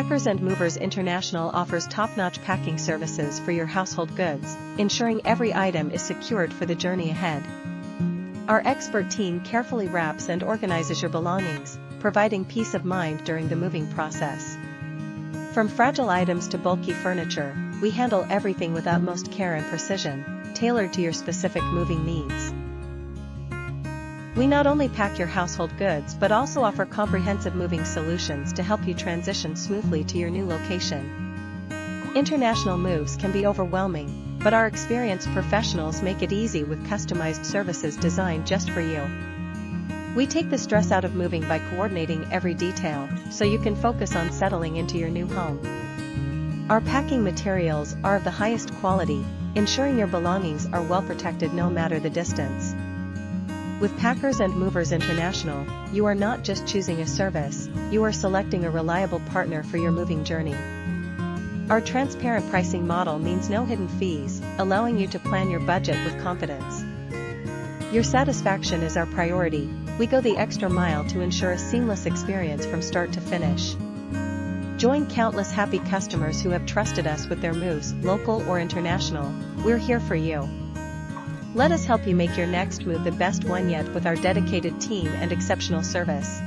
Packers and Movers International offers top-notch packing services for your household goods, ensuring every item is secured for the journey ahead. Our expert team carefully wraps and organizes your belongings, providing peace of mind during the moving process. From fragile items to bulky furniture, we handle everything with utmost care and precision, tailored to your specific moving needs. We not only pack your household goods but also offer comprehensive moving solutions to help you transition smoothly to your new location. International moves can be overwhelming, but our experienced professionals make it easy with customized services designed just for you. We take the stress out of moving by coordinating every detail, so you can focus on settling into your new home. Our packing materials are of the highest quality, ensuring your belongings are well protected no matter the distance. With Packers and Movers International, you are not just choosing a service, you are selecting a reliable partner for your moving journey. Our transparent pricing model means no hidden fees, allowing you to plan your budget with confidence. Your satisfaction is our priority. We go the extra mile to ensure a seamless experience from start to finish. Join countless happy customers who have trusted us with their moves, local or international. We're here for you. Let us help you make your next move the best one yet with our dedicated team and exceptional service.